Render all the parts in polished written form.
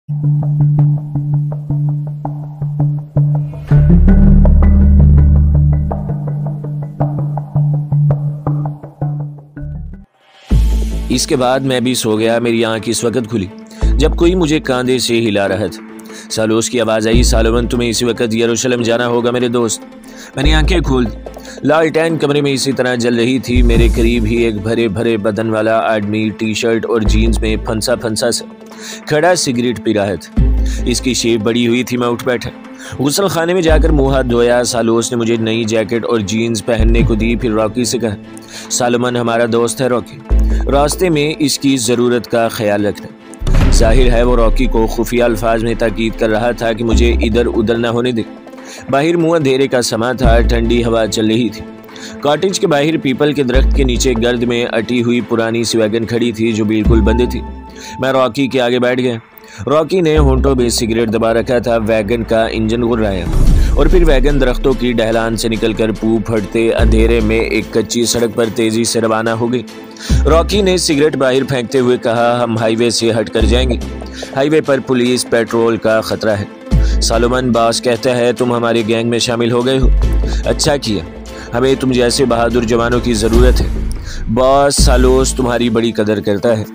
इसके बाद मैं भी सो गया। मेरी आंख इस वक्त खुली जब कोई मुझे कांधे से हिला रहा था। सालोस की आवाज़ आई, सालोमन तुम्हें इसी वक्त यरूशलेम जाना होगा मेरे दोस्त। मैंने आंखें खोल दी। लालटेन कमरे में इसी तरह जल रही थी। मेरे करीब ही एक भरे भरे बदन वाला आदमी टी शर्ट और जीन्स में फंसा फंसा सा खड़ा सिगरेट पी रहा था। इसकी शेप बड़ी हुई थी। मैं उठ बैठा, गुसल खाने में जाकर मुँह हाथ धोया। सालोस ने मुझे नई जैकेट और जीन्स पहनने को दी। फिर रॉकी से कहा, सालोमन हमारा दोस्त है रॉकी, रास्ते में इसकी ज़रूरत का ख्याल रखना। जाहिर है वो रॉकी को खुफिया अल्फाज में ताकीद कर रहा था कि मुझे इधर उधर न होने दे। बाहर मुँह अंधेरे का समा था। ठंडी हवा चल रही थी। कॉटेज के बाहर पीपल के दरख्त के नीचे गर्द में अटी हुई पुरानी सी वैगन खड़ी थी जो बिल्कुल बंद थी। मैं रॉकी के आगे बैठ गया। रॉकी ने होंठों में सिगरेट दबा रखा था। वैगन का इंजन गुर्राया और फिर वैगन दरख्तों की ढलान से निकलकर पू फटते अंधेरे में एक कच्ची सड़क पर तेजी से रवाना हो गई। रॉकी ने सिगरेट बाहर फेंकते हुए कहा, हम हाईवे से हट कर जाएंगे। हाईवे पर पुलिस पेट्रोल का खतरा है। सालोमन बॉस कहता है तुम हमारे गैंग में शामिल हो गए हो। अच्छा किया, हमें तुम जैसे बहादुर जवानों की ज़रूरत है। बॉस सालोस तुम्हारी बड़ी कदर करता है।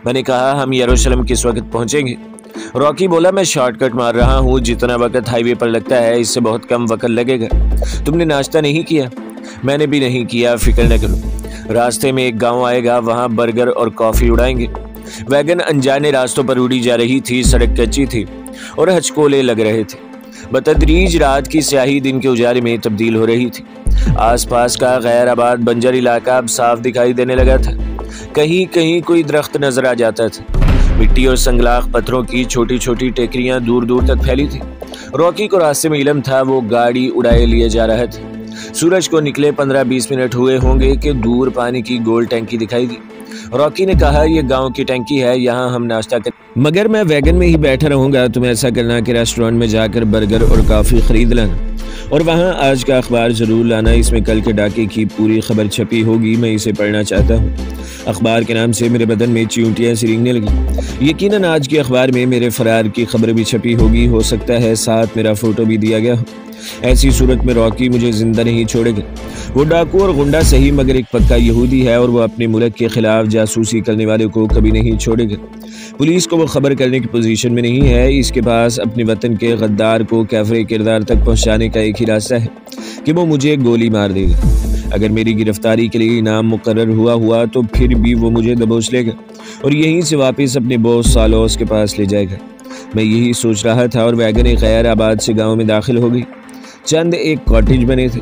मैंने कहा, हम यरूशलेम किस वक्त पहुंचेंगे? रॉकी बोला, मैं शॉर्टकट मार रहा हूँ। जितना वक्त हाईवे पर लगता है इससे बहुत कम वक्त लगेगा। तुमने नाश्ता नहीं किया? मैंने भी नहीं किया, फिक्र न करो। रास्ते में एक गांव आएगा, वहाँ बर्गर और कॉफ़ी उड़ाएंगे। वैगन अनजाने रास्तों पर उड़ी जा रही थी। सड़क कच्ची थी और हचकोले लग रहे थे। बतदरीज रात की स्याही दिन के उजाले में तब्दील हो रही थी। आसपास का गैर आबाद बंजर इलाका अब साफ दिखाई देने लगा था। कहीं कहीं कोई दरख्त नजर आ जाता था। मिट्टी और संगलाख पत्थरों की छोटी छोटी टेकरियां दूर दूर तक फैली थी। रॉकी को रास्ते में इल्म था, वो गाड़ी उड़ाए लिए जा रहा था। सूरज को निकले 15-20 मिनट हुए होंगे कि दूर पानी की गोल टैंकी दिखाई दी। रॉकी ने कहा, यह गांव की टैंकी है, यहाँ हम नाश्ता कर, मगर मैं वैगन में ही बैठा रहूंगा। तुम ऐसा करना कि रेस्टोरेंट में जाकर बर्गर और कॉफ़ी खरीद लाना और वहाँ आज का अखबार ज़रूर लाना। इसमें कल के डाके की पूरी खबर छपी होगी, मैं इसे पढ़ना चाहता हूँ। अखबार के नाम से मेरे बदन में चींटियाँ सी रेंगने लगी। यकीनन आज के अखबार में मेरे फरार की खबर भी छपी होगी। हो सकता है साथ मेरा फ़ोटो भी दिया गया हो। ऐसी सूरत में रॉकी मुझे जिंदा नहीं छोड़ेगा। वो डाकू और गुंडा सही मगर एक पक्का यहूदी है और वो अपने मुल्क के खिलाफ जासूसी करने वाले को कभी नहीं छोड़ेगा। पुलिस को वो खबर करने की पोजीशन में नहीं है। इसके पास अपने वतन के गद्दार को कैफरे किरदार तक पहुंचाने का एक ही रास्ता है कि वो मुझे गोली मार देगा। अगर मेरी गिरफ्तारी के लिए इनाम मुकर्रर हुआ तो फिर भी वो मुझे दबोच लेगा और यहीं से वापस अपने बॉस सालोस के पास ले जाएगा। मैं यही सोच रहा था और वैगन एक गैर आबाद से गाँव में दाखिल हो गई। चंद एक कॉटेज बने थे।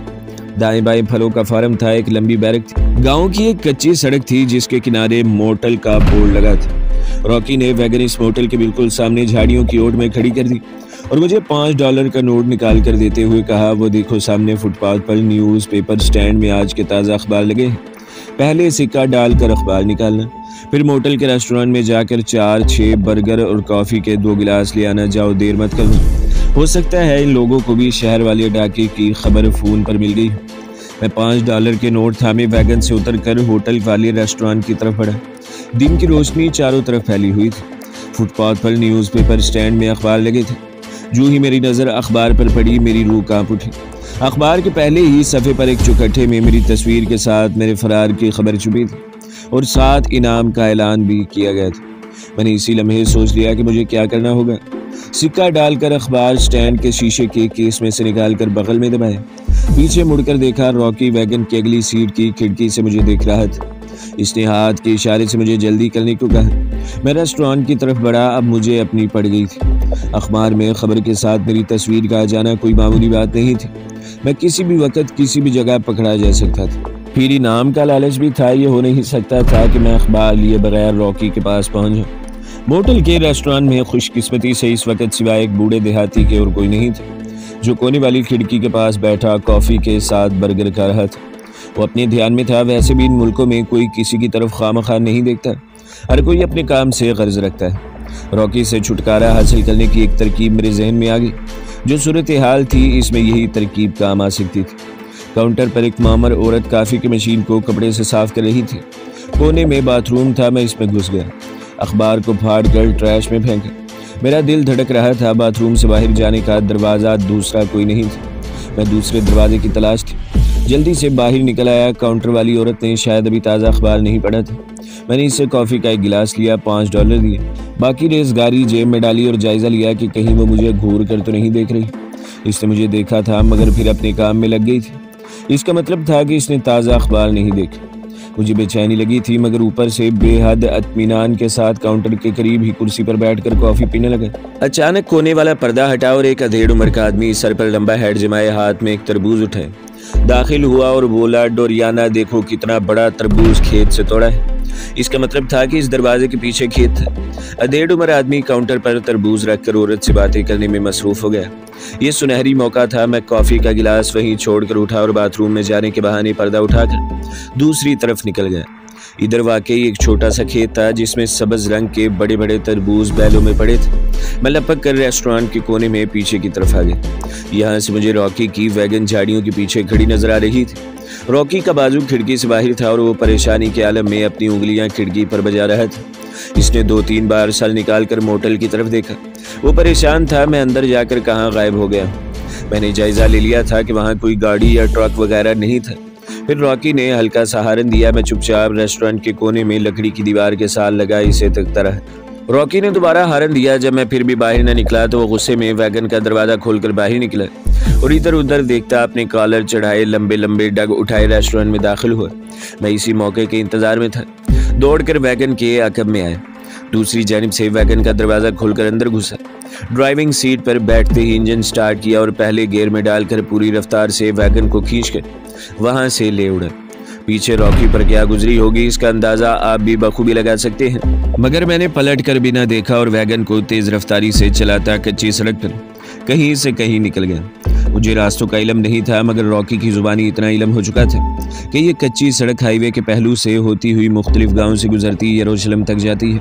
दाएं बाएं फलों का फार्म था। एक लंबी बैरक थी। गांव की एक कच्ची सड़क थी जिसके किनारे मोटल का बोर्ड लगा था। रॉकी ने वैगन इस मोटल के बिल्कुल सामने झाड़ियों की ओट में खड़ी कर दी और मुझे $5 का नोट निकाल कर देते हुए कहा, वो देखो सामने फुटपाथ पर न्यूज़ पेपर स्टैंड में आज के ताज़ा अखबार लगे हैं। पहले सिक्का डालकर अखबार निकालना, फिर मोटल के रेस्टोरेंट में जाकर 4-6 बर्गर और कॉफ़ी के 2 गिलास ले आना। जाओ, देर मत करना। हो सकता है इन लोगों को भी शहर वाले डाके की खबर फ़ोन पर मिल गई। मैं $5 के नोट थामे वैगन से उतरकर होटल वाले रेस्टोरेंट की तरफ बढ़ा। दिन की रोशनी चारों तरफ फैली हुई थी। फुटपाथ पर न्यूज़पेपर स्टैंड में अखबार लगे थे। जो ही मेरी नज़र अखबार पर पड़ी, मेरी रूह कांप उठी। अखबार के पहले ही सफ़े पर एक चौखटे में मेरी तस्वीर के साथ मेरे फरार की खबर छुपी थी और साथ इनाम का ऐलान भी किया गया था। मैंने इसी लम्हे सोच लिया कि मुझे क्या करना होगा। सिक्का डालकर अखबार स्टैंड के शीशे के केस में से निकालकर बगल में दबाया। पीछे मुड़कर देखा, रॉकी वैगन की अगली सीट की खिड़की से मुझे देख रहा था। इसने हाथ के इशारे से मुझे जल्दी करने को कहा। मैं रेस्टोरेंट की तरफ बढ़ा। अब मुझे अपनी पड़ गई थी। अखबार में खबर के साथ मेरी तस्वीर का आ जाना कोई मामूली बात नहीं थी। मैं किसी भी वक्त किसी भी जगह पकड़ा जा सकता था। फिर इनाम का लालच भी था। ये हो नहीं सकता था कि मैं अखबार लिए बगैर रॉकी के पास पहुंच जाऊं। मोटल के रेस्टोरेंट में खुशकिस्मती से इस वक्त सिवाय एक बूढ़े देहाती के और कोई नहीं था, जो कोने वाली खिड़की के पास बैठा कॉफ़ी के साथ बर्गर खा रहा था। वो अपने ध्यान में था। वैसे भी इन मुल्कों में कोई किसी की तरफ खामखा नहीं देखता, हर कोई अपने काम से गर्ज रखता है। रॉकी से छुटकारा हासिल करने की एक तरकीब मेरे जहन में आ गई। जो सूरत हाल थी इसमें यही तरकीब काम आ सकती थी। काउंटर पर एक मामर औरत काफ़ी की मशीन को कपड़े से साफ कर रही थी। कोने में बाथरूम था। मैं इसमें घुस गया, अखबार को फाड़ कर ट्रैश में फेंका। मेरा दिल धड़क रहा था। बाथरूम से बाहर जाने का दरवाज़ा दूसरा कोई नहीं था। मैं दूसरे दरवाजे की तलाश थी। जल्दी से बाहर निकल आया। काउंटर वाली औरत ने शायद अभी ताज़ा अखबार नहीं पढ़ा था। मैंने इससे कॉफ़ी का एक गिलास लिया, $5 दिए। बाकी रेज़गारी जेब में डाली और जायज़ा लिया कि कहीं वो मुझे घूर कर तो नहीं देख रही। इसने मुझे देखा था मगर फिर अपने काम में लग गई थी। इसका मतलब था कि इसने ताज़ा अखबार नहीं देखा। मुझे बेचैनी लगी थी मगर ऊपर से बेहद इत्मीनान के साथ काउंटर के करीब ही कुर्सी पर बैठकर कॉफ़ी पीने लगा। अचानक कोने वाला पर्दा हटा और एक अधेड़ उम्र का आदमी सर पर लंबा हेड जमाए हाथ में एक तरबूज उठाए दाखिल हुआ और बोला, डोरियाना देखो कितना बड़ा तरबूज खेत से तोड़ा है। इसका मतलब था कि इस दरवाजे के पीछे खेत था। अधेड़ उम्र आदमी काउंटर पर तरबूज रखकर औरत से बातें करने में मसरूफ हो गया। ये सुनहरी मौका था। मैं कॉफ़ी का गिलास वहीं छोड़कर उठा और बाथरूम में जाने के बहाने पर्दा उठाकर दूसरी तरफ निकल गया। इधर वाकई एक छोटा सा खेत था जिसमें सब्ज रंग के बड़े बड़े तरबूज बैलों में पड़े थे। मैं लपक कर रेस्टोरेंट के कोने में पीछे की तरफ आ गया। यहाँ से मुझे रॉकी की वैगन झाड़ियों के पीछे खड़ी नजर आ रही थी। रॉकी का बाजू खिड़की से बाहर था और वो परेशानी के आलम में अपनी उंगलियां खिड़की पर बजा रहा था। इसने 2-3 बार सर निकालकर मोटल की तरफ देखा। वो परेशान था। मैं अंदर जाकर कहाँ गायब हो गया। मैंने जायजा ले लिया था कि वहाँ कोई गाड़ी या ट्रक वगैरह नहीं था। फिर रॉकी ने हल्का सा हॉर्न दिया। मैं चुपचाप रेस्टोरेंट के कोने में लकड़ी की दीवार के साथ लगा इसे तकता रहा। रॉकी ने दोबारा हॉर्न दिया। जब मैं फिर भी बाहर न निकला तो वो गुस्से में वैगन का दरवाजा खोलकर बाहर निकला और इधर उधर देखता अपने कॉलर चढ़ाए लंबे लंबे डग उठाए रेस्टोरेंट में दाखिल हुआ। मैं इसी मौके के इंतजार में था। दौड़कर वैगन के अकब में आया। दूसरी जानिब से वैगन का दरवाजा खोलकर अंदर घुसा। ड्राइविंग सीट पर बैठते ही इंजन स्टार्ट किया और पहले गियर में डालकर पूरी रफ्तार से वैगन को खींचकर वहां से ले उड़ा। पीछे रॉकी पर क्या गुजरी होगी इसका अंदाजा आप भी बखूबी लगा सकते हैं। मगर मैंने पलट कर भी ना देखा और वैगन को तेज रफ्तारी से चलाता कच्ची सड़क पर कहीं से कहीं निकल गया। मुझे रास्तों का इल्म नहीं था मगर रॉकी की जुबानी इतना इल्म हो चुका था कि ये कच्ची सड़क हाईवे के पहलू से होती हुई मुख्तलिफ गाँव से गुजरती यरूशलेम तक जाती है।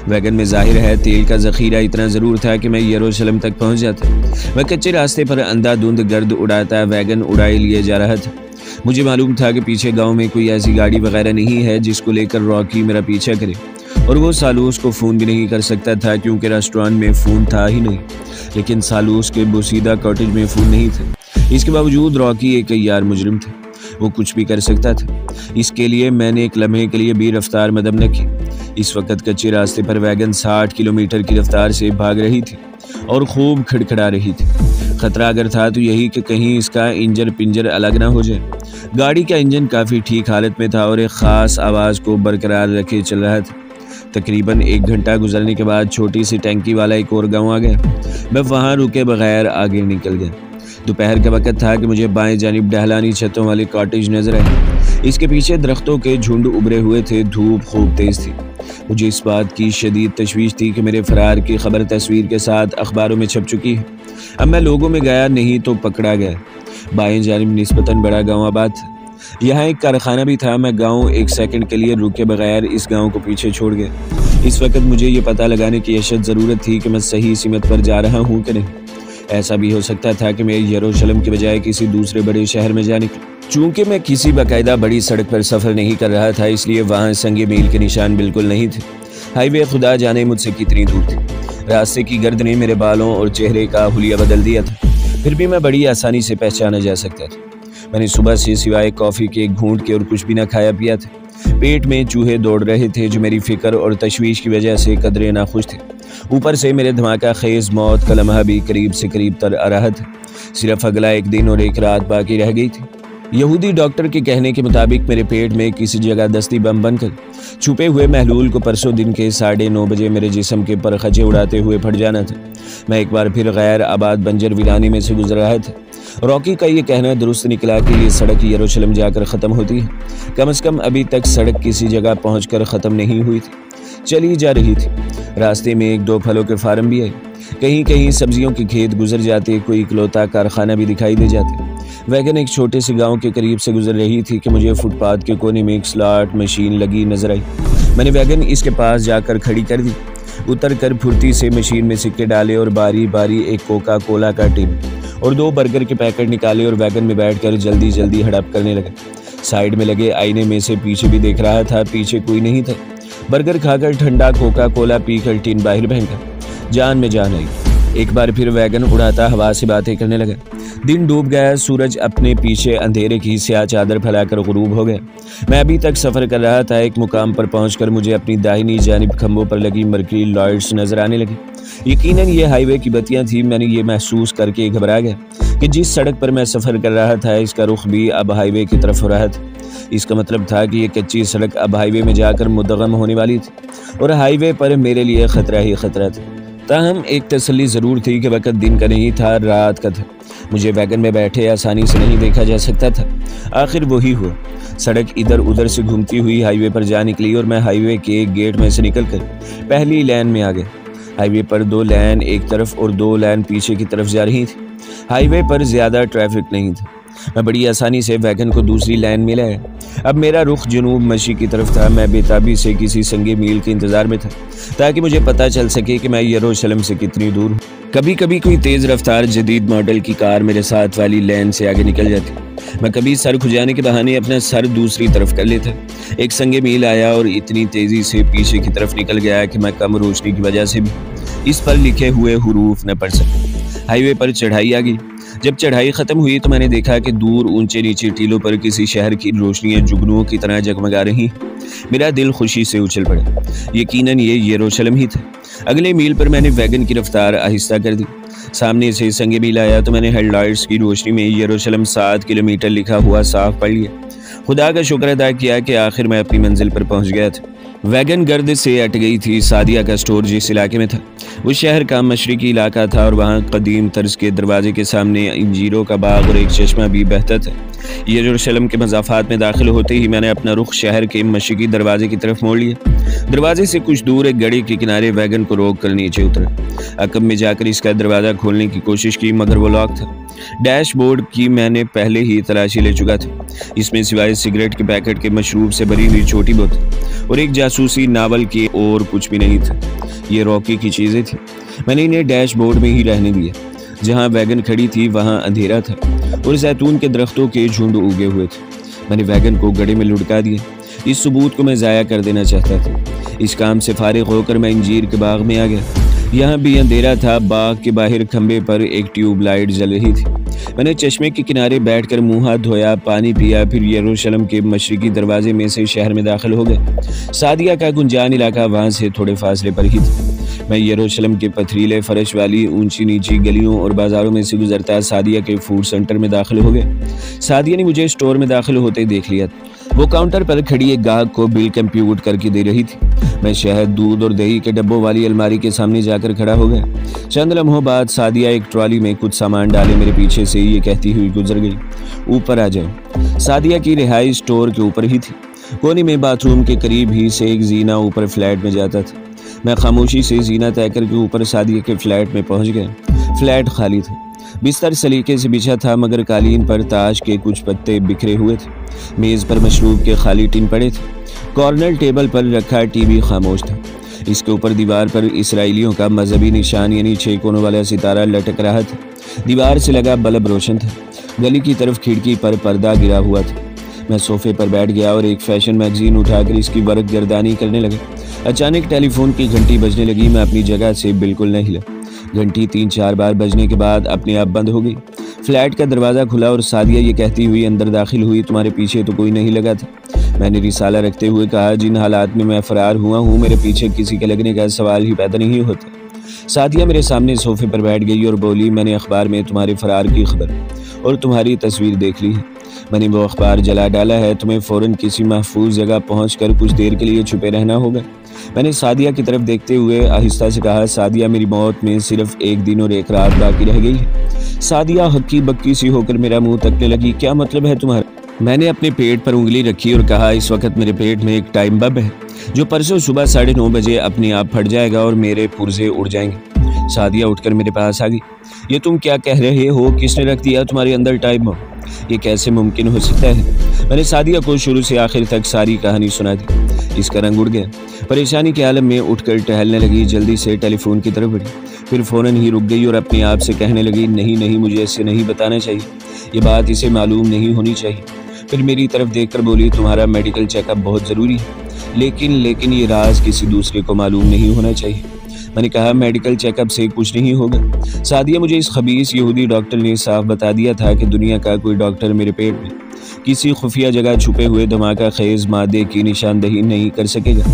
वैगन में जाहिर है तेल का जखीरा इतना ज़रूर था कि मैं यरूशलेम तक पहुंच जाता। मैं कच्चे रास्ते पर अंधाधुंध गर्द उड़ाता वैगन उड़ाए लिए जा रहा था। मुझे मालूम था कि पीछे गांव में कोई ऐसी गाड़ी वगैरह नहीं है जिसको लेकर रॉकी मेरा पीछा करे और वो सालूस को फ़ोन भी नहीं कर सकता था क्योंकि रेस्टोरेंट में फ़ोन था ही नहीं। लेकिन सालूस के बोसीदा कॉटेज में फ़ोन नहीं था। इसके बावजूद रॉकी एक यार मुजरिम था। वो कुछ भी कर सकता था। इसके लिए मैंने एक लम्हे के लिए भी रफ्तार मदम न की। इस वक्त कच्चे रास्ते पर वैगन 60 किलोमीटर की रफ्तार से भाग रही थी और खूब खड़खड़ा रही थी। खतरा अगर था तो यही कि कहीं इसका इंजन पिंजर अलग ना हो जाए। गाड़ी का इंजन काफ़ी ठीक हालत में था और एक ख़ास आवाज़ को बरकरार रखे चल रहा था। तकरीबन 1 घंटा गुजरने के बाद छोटी सी टैंकी वाला एक और गाँव आ गया। मैं वहाँ रुके बगैर आगे निकल गया। दोपहर का वक्त था कि मुझे बाएं जानिब डहलानी छतों वाले कॉटेज नजर आए। इसके पीछे दरख्तों के झुंड उभरे हुए थे। धूप खूब तेज थी। मुझे इस बात की शदीद तशवीश थी कि मेरे फरार की खबर तस्वीर के साथ अखबारों में छप चुकी है। अब मैं लोगों में गया नहीं तो पकड़ा गया। बाएं जानिब निस्बतन बड़ा गाँव आबाद था। यहाँ एक कारखाना भी था। मैं गाँव 1 सेकंड के लिए रुके बगैर इस गाँव को पीछे छोड़ गया। इस वक्त मुझे ये पता लगाने की अशद ज़रूरत थी कि मैं सही सीमत पर जा रहा हूँ कि नहीं। ऐसा भी हो सकता था कि मैं यरूशलेम के बजाय किसी दूसरे बड़े शहर में जा निकलूं। चूँकि मैं किसी बाकायदा बड़ी सड़क पर सफ़र नहीं कर रहा था इसलिए वहाँ संगे मील के निशान बिल्कुल नहीं थे। हाईवे खुदा जाने मुझसे कितनी दूर थी। रास्ते की गर्द ने मेरे बालों और चेहरे का हुलिया बदल दिया था। फिर भी मैं बड़ी आसानी से पहचाना जा सकता था। मैंने सुबह से सिवाय कॉफ़ी के एक घूंट के और कुछ भी ना खाया पिया था। पेट में चूहे दौड़ रहे थे जो मेरी फिक्र और तशवीश की वजह से कदरे नाखुश थे। ऊपर से मेरे धमाका खेज मौत का लम्हा भी करीब से करीब तर आ रहा था। सिर्फ अगला 1 दिन और 1 रात बाकी रह गई थी। यहूदी डॉक्टर के कहने के मुताबिक मेरे पेट में किसी जगह दस्ती बम बनकर छुपे हुए महलूल को परसों दिन के 9:30 बजे मेरे जिस्म के परखचे उड़ाते हुए फट जाना था। मैं एक बार फिर गैर आबाद बंजर वीरानी में से गुजर रहा था। रॉकी का ये कहना दुरुस्त निकला कि ये सड़क यरूशलेम जाकर ख़त्म होती है। कम से कम अभी तक सड़क किसी जगह पहुंचकर ख़त्म नहीं हुई थी, चली जा रही थी। रास्ते में 1-2 फलों के फार्म भी आए। कहीं कहीं सब्जियों के खेत गुजर जाते, कोई इकलौता कारखाना भी दिखाई दे जाते। वैगन एक छोटे से गांव के करीब से गुजर रही थी कि मुझे फुटपाथ के कोने में एक स्लॉट मशीन लगी नजर आई। मैंने वैगन इसके पास जाकर खड़ी कर दी। उतर कर फुर्ती से मशीन में सिक्के डाले और बारी बारी एक कोका कोला का टिन और 2 बर्गर के पैकेट निकाले और वैगन में बैठकर जल्दी जल्दी हड़प करने लगे। साइड में लगे आईने में से पीछे भी देख रहा था। पीछे कोई नहीं था। बर्गर खाकर ठंडा कोका कोला पीकर टिन बाहर फेंका। जान में जान आई। एक बार फिर वैगन उड़ाता हवा से बातें करने लगा। दिन डूब गया, सूरज अपने पीछे अंधेरे की स्याह चादर फैलाकर गुरूब हो गया। मैं अभी तक सफ़र कर रहा था। एक मुकाम पर पहुंचकर मुझे अपनी दाहिनी जानिब खंभों पर लगी मर्करी लाइट्स नजर आने लगी। यकीनन ये हाईवे की बत्तियां थी। मैंने ये महसूस करके घबरा गया कि जिस सड़क पर मैं सफ़र कर रहा था इसका रुख भी अब हाईवे की तरफ हो रहा था। इसका मतलब था कि ये कच्ची सड़क अब हाईवे में जाकर मुद्गम होने वाली थी और हाईवे पर मेरे लिए खतरा ही खतरा था। ताहम एक तसल्ली ज़रूर थी कि वक़्त दिन का नहीं था, रात का था। मुझे वैगन में बैठे आसानी से नहीं देखा जा सकता था। आखिर वही हुआ। सड़क इधर उधर से घूमती हुई हाईवे पर जा निकली और मैं हाईवे के एक गेट में से निकलकर पहली लेन में आ गया। हाईवे पर 2 लेन एक तरफ और 2 लेन पीछे की तरफ जा रही थी। हाईवे पर ज़्यादा ट्रैफिक नहीं था। मैं बड़ी आसानी से वैगन को दूसरी लाइन में लाया। अब मेरा रुख जनूब मशी की तरफ था। मैं बेताबी से किसी संगे मील के इंतज़ार में था ताकि मुझे पता चल सके कि मैं यरूशलेम से कितनी दूर हूँ। कभी कभी कोई तेज़ रफ्तार जदीद मॉडल की कार मेरे साथ वाली लेन से आगे निकल जाती। मैं कभी सर खुजाने के बहाने अपना सर दूसरी तरफ कर लेता। एक संगे मील आया और इतनी तेज़ी से पीछे की तरफ निकल गया कि मैं कम रोशनी की वजह से भी इस पर लिखे हुए हुरूफ न पढ़ सका। हाईवे पर चढ़ाई आ गई। जब चढ़ाई ख़त्म हुई तो मैंने देखा कि दूर ऊंचे नीचे टीलों पर किसी शहर की रोशनियां जुगनुओं की तरह जगमगा रही। मेरा दिल खुशी से उछल पड़ा। यकीनन ये यरूशलेम ही था। अगले मील पर मैंने वैगन की रफ्तार आहिस्ता कर दी। सामने से संगे मील आया तो मैंने हेडलाइट्स की रोशनी में यरूशलेम 7 किलोमीटर लिखा हुआ साफ पढ़ लिया। खुदा का शुक्र अदा किया कि आखिर मैं अपनी मंजिल पर पहुंच गया था। वैगन गर्द से अट गई थी। सादिया का स्टोर जिस इलाके में था उस शहर का मशरकी इलाका था और वहाँ कदीम तर्ज के दरवाजे के सामने इंजीरों का बाग और एक चश्मा भी बहता था। यरूशलेम के मज़ाफ़ात में दाखिल होते ही मैंने अपना रुख शहर के मशरकी दरवाजे की तरफ मोड़ लिया। दरवाजे से कुछ दूर एक गड़ी के किनारे वैगन को रोक कर नीचे उतरा। अकब में जाकर इसका दरवाज़ा खोलने की कोशिश की मगर वो लॉक था। डैशबोर्ड की मैंने पहले ही तलाशी ले चुका था। इसमें सिवाय सिगरेट के पैकेट के मशरूब से भरी हुई छोटी बोतल और एक जासूसी नावल की और कुछ भी नहीं था। ये रॉकी की चीज़ें थी। मैंने इन्हें डैशबोर्ड में ही रहने दिया। जहाँ वैगन खड़ी थी वहाँ अंधेरा था और जैतून के दरख्तों के झुंड उगे हुए थे। मैंने वैगन को गड्ढे में लुढ़का दिया। इस सबूत को मैं ज़ाया कर देना चाहता था। इस काम से फारिग होकर मैं इंजीर के बाग में आ गया। यहाँ भी अंधेरा था। बाग के बाहर खंबे पर एक ट्यूब लाइट जल रही थी। मैंने चश्मे के किनारे बैठकर मुंह हाथ धोया, पानी पिया, फिर यरूशलेम के मशरकी दरवाजे में से शहर में दाखिल हो गया। सादिया का गुंजान इलाका वहाँ से थोड़े फासले पर ही था। मैं यरूशलेम के पथरीले फर्श वाली ऊंची नीची गलियों और बाजारों में से गुजरता सादिया के फूड सेंटर में दाखिल हो गया। सादिया ने मुझे स्टोर में दाखिल होते देख लिया। वो काउंटर पर खड़ी एक गाहक को बिल कंप्यूट करके दे रही थी। मैं शहद, दूध और दही के डब्बों वाली अलमारी के सामने जाकर खड़ा हो गया। चंद लम्हों बाद सादिया एक ट्रॉली में कुछ सामान डाले मेरे पीछे से ये कहती हुई गुजर गई, ऊपर आ जाओ। सादिया की रिहाइश स्टोर के ऊपर ही थी। कोने में बाथरूम के करीब ही से एक जीना ऊपर फ्लैट में जाता था। मैं खामोशी से जीना तय करके ऊपर सादिया के फ्लैट में पहुंच गया। फ्लैट खाली था। बिस्तर सलीके से बिछा था मगर कालीन पर ताश के कुछ पत्ते बिखरे हुए थे। मेज़ पर मशरूब के खाली टिन पड़े थे। कॉर्नर टेबल पर रखा टीवी खामोश था। इसके ऊपर दीवार पर इसराइलियों का मजहबी निशान यानी 6 कोनों वाला सितारा लटक रहा था। दीवार से लगा बल्ब रोशन था। गली की तरफ खिड़की पर पर्दा गिरा हुआ था। मैं सोफे पर बैठ गया और एक फैशन मैगजीन उठाकर इसकी वर्क गर्दानी करने लगा। अचानक टेलीफोन की घंटी बजने लगी। मैं अपनी जगह से बिल्कुल न हिला। घंटी 3-4 बार बजने के बाद अपने आप बंद हो गई। फ्लैट का दरवाज़ा खुला और सादिया ये कहती हुई अंदर दाखिल हुई, तुम्हारे पीछे तो कोई नहीं लगा था। मैंने रिसाला रखते हुए कहा, जिन हालात में मैं फ़रार हुआ हूँ मेरे पीछे किसी के लगने का सवाल ही पैदा नहीं होता। सादिया मेरे सामने सोफे पर बैठ गई और बोली, मैंने अखबार में तुम्हारे फ़रार की खबर और तुम्हारी तस्वीर देख ली है। मैंने वो अखबार जला डाला है। तुम्हें फ़ौरन किसी महफूज जगह पहुँचकर कुछ देर के लिए छुपे रहना होगा। मैंने सादिया की तरफ देखते हुए आहिस्ता से कहा, सादिया मेरी मौत में सिर्फ 1 दिन और 1 रात बाकी रह गई है। सादिया हक्की बक्की सी होकर मेरा मुंह तकने लगी। क्या मतलब है तुम्हारा? मैंने अपने पेट पर उंगली रखी और कहा, इस वक्त मेरे पेट में एक टाइम बम है जो परसों सुबह 9:30 बजे अपने आप फट जाएगा और मेरे पुर्जे उड़ जाएंगे। सादिया उठकर मेरे पास आ गई। ये तुम क्या कह रहे हो? किसने रख दिया तुम्हारे अंदर टाइम बम? ये कैसे मुमकिन हो सकता है? मैंने सादिया को शुरू से आखिर तक सारी कहानी सुना दी। इसका रंग उड़ गया। परेशानी के आलम में उठकर टहलने लगी। जल्दी से टेलीफोन की तरफ बढ़ी, फिर फ़ौरन ही रुक गई और अपने आप से कहने लगी, नहीं मुझे इसे नहीं बताना चाहिए। ये बात इसे मालूम नहीं होनी चाहिए। फिर मेरी तरफ देखकर बोली, तुम्हारा मेडिकल चेकअप बहुत ज़रूरी है, लेकिन ये राज किसी दूसरे को मालूम नहीं होना चाहिए। मैंने कहा मेडिकल चेकअप से कुछ नहीं होगा। सादिया, मुझे इस खबीस यहूदी डॉक्टर ने साफ बता दिया था कि दुनिया का कोई डॉक्टर मेरे पेट में किसी खुफिया जगह छुपे हुए धमाका खेज मादे की निशानदही नहीं कर सकेगा,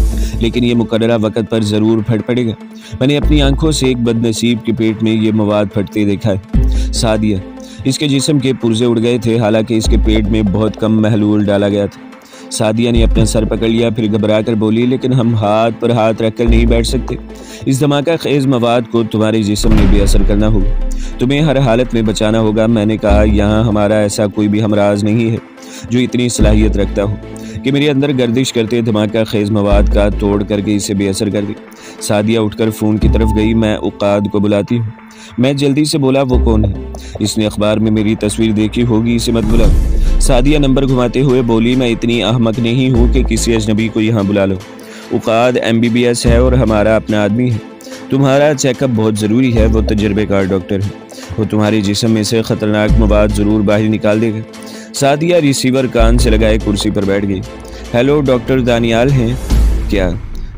लेकिन ये मुकर्ररा वक़्त पर ज़रूर फट पड़ेगा। मैंने अपनी आंखों से एक बदनसीब के पेट में ये मवाद फटते देखा है। सादिया, इसके जिस्म के पुर्जे उड़ गए थे, हालांकि इसके पेट में बहुत कम महलूल डाला गया था। सादिया ने अपना सर पकड़ लिया, फिर घबरा कर बोली, लेकिन हम हाथ पर हाथ रखकर नहीं बैठ सकते। इस धमाका खेज मवाद को तुम्हारे जिस्म में भी असर करना होगा, तुम्हें हर हालत में बचाना होगा। मैंने कहा, यहाँ हमारा ऐसा कोई भी हमराज नहीं है जो इतनी सलाहियत रखता हो कि मेरे अंदर गर्दिश करते धमाका खेज मवाद का तोड़ करके इसे बेअसर कर दे। सादिया उठकर फ़ोन की तरफ गई। मैं उकाद को बुलाती हूँ। मैं जल्दी से बोला, वो कौन है? इसने अखबार में मेरी तस्वीर देखी होगी, इसे मत बुलाओ। सादिया नंबर घुमाते हुए बोली, मैं इतनी अहमक नहीं हूँ कि किसी अजनबी को यहाँ बुला लो। उकाद MBBS है और हमारा अपना आदमी है। तुम्हारा चेकअप बहुत ज़रूरी है। वो तजर्बेकार डॉक्टर है, वो तुम्हारे जिस्म में से ख़तरनाक मवाद ज़रूर बाहर निकाल देगा। सादिया रिसीवर कान से लगाए कुर्सी पर बैठ गई। हेलो, डॉक्टर दानियाल हैं क्या?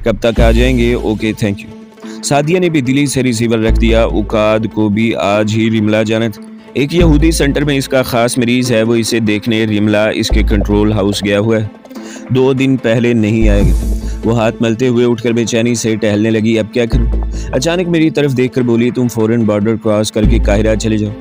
कब तक आ जाएंगे? Okay, thank you. सादिया ने भी दिली से रिसीवर रख दिया। उकाद को भी आज ही रिमला जाना था। एक यहूदी सेंटर में इसका खास मरीज है, वो इसे देखने रिमला इसके कंट्रोल हाउस गया हुआ है। 2 दिन पहले नहीं आएगा। वो हाथ मलते हुए उठकर बेचैनी से टहलने लगी। अब क्या करूं? अचानक मेरी तरफ देखकर बोली, तुम फौरन बॉर्डर क्रॉस करके काहिरा चले जाओ,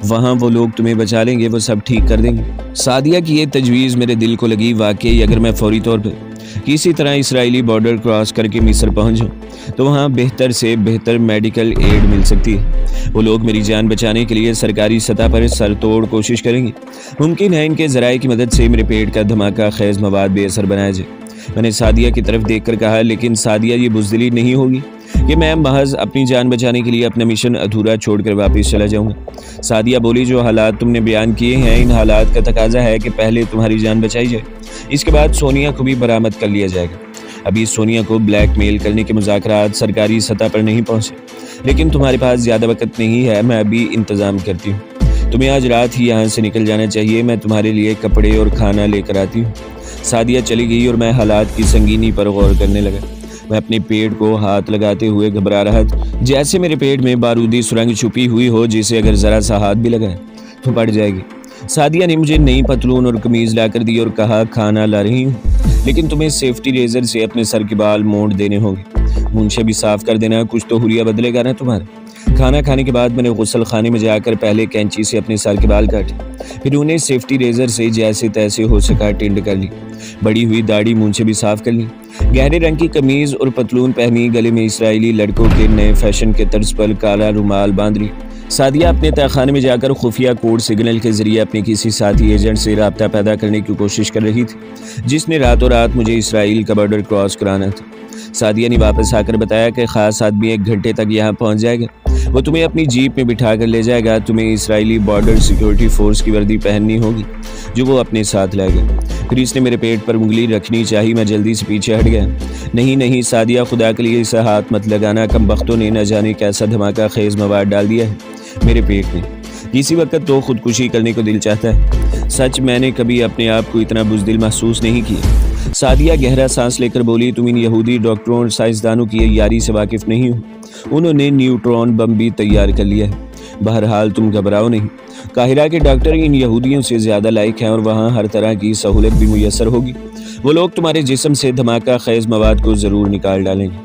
वहाँ वो लोग तुम्हें बचा लेंगे, वो सब ठीक कर देंगे। सादिया की ये तजवीज़ मेरे दिल को लगी। वाकई अगर मैं फौरी तौर पर किसी तरह इसराइली बॉर्डर क्रॉस करके मिस्र पहुँच जाऊँ तो वहाँ बेहतर से बेहतर मेडिकल एड मिल सकती है। वो लोग मेरी जान बचाने के लिए सरकारी सतह पर सरतोड़ कोशिश करेंगे। मुमकिन है इनके ज़राए की मदद से मेरे पेट का धमाका खेज मवाद बेअसर बनाया जाए। मैंने सादिया की तरफ देखकर कहा, लेकिन सादिया, ये बुज़दिली नहीं होगी कि मैं महज अपनी जान बचाने के लिए अपना मिशन अधूरा छोड़कर वापस चला जाऊंगा। सादिया बोली, जो हालात तुमने बयान किए हैं, इन हालात का तकाजा है कि पहले तुम्हारी जान बचाई जाए, इसके बाद सोनिया को भी बरामद कर लिया जाएगा। अभी सोनिया को ब्लैकमेल करने के मुज़ाकरात सरकारी सतह पर नहीं पहुँचे, लेकिन तुम्हारे पास ज़्यादा वक्त नहीं है। मैं अभी इंतज़ाम करती हूँ। तुम्हें आज रात ही यहाँ से निकल जाना चाहिए। मैं तुम्हारे लिए कपड़े और खाना लेकर आती हूँ। सादिया चली गई और मैं हालात की संगीनी पर गौर करने लगा। मैं अपने पेट को हाथ लगाते हुए घबरा रहा था, जैसे मेरे पेट में बारूदी सुरंग छुपी हुई हो, जिसे अगर ज़रा सा हाथ भी लगाए तो पड़ जाएगी। सादिया ने मुझे नई पतलून और कमीज़ ला कर दी और कहा, खाना ला रही हूँ, लेकिन तुम्हें सेफ्टी रेजर से अपने सर के बाल मोड़ देने होंगे। मुंशे भी साफ कर देना, कुछ तो हुलिया बदलेगा ना तुम्हारा। खाना खाने के बाद मैंने गुस्ल खाने में जाकर पहले कैंची से अपने सर के बाल काटे, फिर उन्हें सेफ्टी रेजर से जैसे तैसे हो सका टिंड कर ली। बड़ी हुई दाढ़ी मुंशे भी साफ कर ली। गहरे रंग की कमीज और पतलून पहनी, गले में इसराइली लड़कों के नए फैशन के तर्ज पर काला रुमाल बांध ली। सादिया अपने तहखाने में जाकर खुफिया कोड सिग्नल के जरिए अपने किसी साथी एजेंट से राब्ता पैदा करने की कोशिश कर रही थी, जिसने रातों रात मुझे इसराइल का बॉर्डर क्रॉस कराना था। सादिया ने वापस आकर बताया कि खास आदमी 1 घंटे तक यहाँ पहुँच जाएगा। वो तुम्हें अपनी जीप में बिठा कर ले जाएगा। तुम्हें इसराइली बॉर्डर सिक्योरिटी फोर्स की वर्दी पहननी होगी जो वो अपने साथ लाएगा। फिर इसने मेरे पेट पर उंगली रखनी चाहिए। मैं जल्दी से पीछे हट गया। नहीं नहीं सादिया, खुदा के लिए इसे हाथ मत लगाना। कम बख्तों ने न जाने कैसा धमाका खेज मवाद डाल दिया है मेरे पेट में। किसी वक्त तो खुदकुशी करने को दिल चाहता है। सच, मैंने कभी अपने आप को इतना बुज़दिल महसूस नहीं किया। सादिया गहरा सांस लेकर बोली, तुम इन यहूदी डॉक्टरों और साइंसदानों की यारी से वाकिफ़ नहीं हो। उन्होंने न्यूट्रॉन बम भी तैयार कर लिया है। बहरहाल तुम घबराओ नहीं। काहिरा के डॉक्टर इन यहूदियों से ज़्यादा लायक हैं और वहाँ हर तरह की सहूलत भी मुयस्सर होगी। वो लोग तुम्हारे जिस्म से धमाका खेज मवाद को ज़रूर निकाल डालेंगे।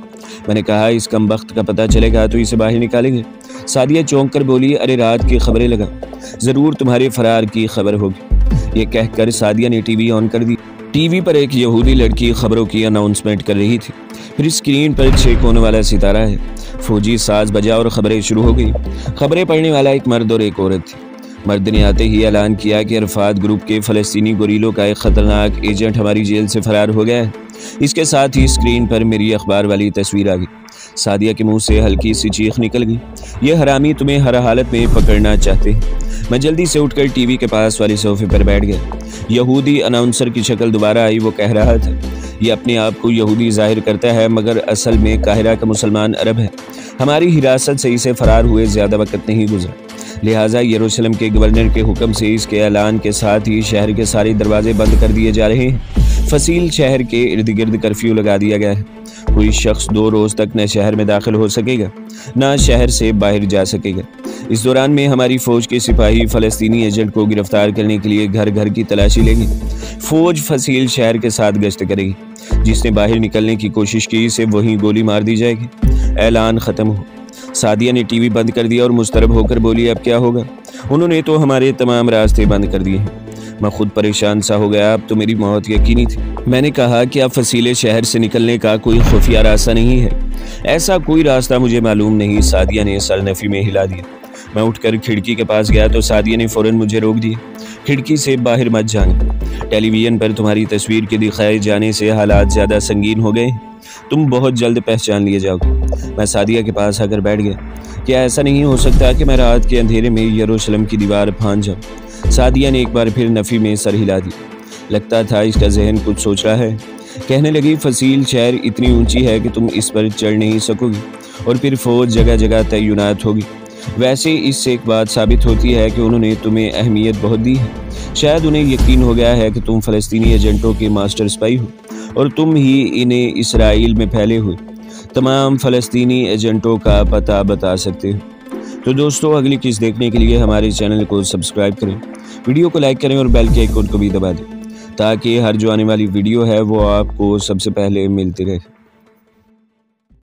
मैंने कहा, इस कम वक्त का पता चलेगा तो इसे बाहर निकालेंगे। सादिया चौंक कर बोली, अरे रात की खबरें लगा, ज़रूर तुम्हारे फरार की खबर होगी। ये कहकर सादिया ने टीवी ऑन कर दी। टीवी पर एक यहूदी लड़की खबरों की अनाउंसमेंट कर रही थी। फिर स्क्रीन पर 6 कोनों वाला सितारा है, फौजी साज बजा और खबरें शुरू हो गई। खबरें पढ़ने वाला एक मर्द और एक औरत थी। मर्द ने आते ही ऐलान किया कि अरफात ग्रुप के फ़लस्तीनी गोरीलों का एक ख़तरनाक एजेंट हमारी जेल से फ़रार हो गया है। इसके साथ ही स्क्रीन पर मेरी अखबार वाली तस्वीर आ गई। सादिया के मुंह से हल्की सी चीख निकल गई। ये हरामी तुम्हें हर हालत में पकड़ना चाहते हैं। मैं जल्दी से उठकर टीवी के पास वाले सोफे पर बैठ गया। यहूदी अनाउंसर की शक्ल दोबारा आई। वो कह रहा था, ये अपने आप को यहूदी जाहिर करता है मगर असल में काहिरा का मुसलमान अरब है। हमारी हिरासत से इसे फ़रार हुए ज़्यादा वक्त नहीं गुजरा, लिहाजा यरूशलेम के गवर्नर के हुक्म से इसके ऐलान के साथ ही शहर के सारे दरवाजे बंद कर दिए जा रहे हैं। फसील शहर के इर्द गिर्द कर्फ्यू लगा दिया गया है। कोई शख्स 2 रोज़ तक न शहर में दाखिल हो सकेगा न शहर से बाहर जा सकेगा। इस दौरान में हमारी फ़ौज के सिपाही फ़लस्तीनी एजेंट को गिरफ्तार करने के लिए घर घर की तलाशी लेंगे। फ़ौज फसील शहर के साथ गश्त करेगी। जिसने बाहर निकलने की कोशिश की से वहीं गोली मार दी जाएगी। ऐलान ख़त्म हो। सादिया ने टीवी बंद कर दिया और मुस्तरब होकर बोली, अब क्या होगा? उन्होंने तो हमारे तमाम रास्ते बंद कर दिए हैं। मैं खुद परेशान सा हो गया। अब तो मेरी मौत यकीनी थी। मैंने कहा कि अब फसीले शहर से निकलने का कोई खुफिया रास्ता नहीं है। ऐसा कोई रास्ता मुझे मालूम नहीं। सादिया ने सर नफ़ी में हिला दिया। मैं उठकर खिड़की के पास गया तो सादिया ने फ़ौरन मुझे रोक दिया। खिड़की से बाहर मत जाना। टेलीविज़न पर तुम्हारी तस्वीर के दिखाए जाने से हालात ज़्यादा संगीन हो गए। तुम बहुत जल्द पहचान लिए जाओगे। मैं सादिया के पास आकर बैठ गया। क्या ऐसा नहीं हो सकता कि मैं रात के अंधेरे में यरूशलेम की दीवार फांद जाऊँ? सादिया ने एक बार फिर नफ़ी में सर हिला दिया। लगता था इसका जहन कुछ सोच रहा है। कहने लगी, फसील शहर इतनी ऊंची है कि तुम इस पर चढ़ नहीं सकोगी और फिर फ़ौज जगह जगह तैनात होगी। वैसे इससे एक बात साबित होती है कि उन्होंने तुम्हें अहमियत बहुत दी है। शायद उन्हें यकीन हो गया है कि तुम फ़लस्तीनी एजेंटों के मास्टर स्पाई हो और तुम ही इन्हें इसराइल में फैले हुए तमाम फ़लस्तीनी एजेंटों का पता बता सकते हो। तो दोस्तों, अगली किस्त देखने के लिए हमारे चैनल को सब्सक्राइब करें, वीडियो को लाइक करें और बेल के आइकन को भी दबा दें ताकि हर जो आने वाली वीडियो है वो आपको सबसे पहले मिलती रहे।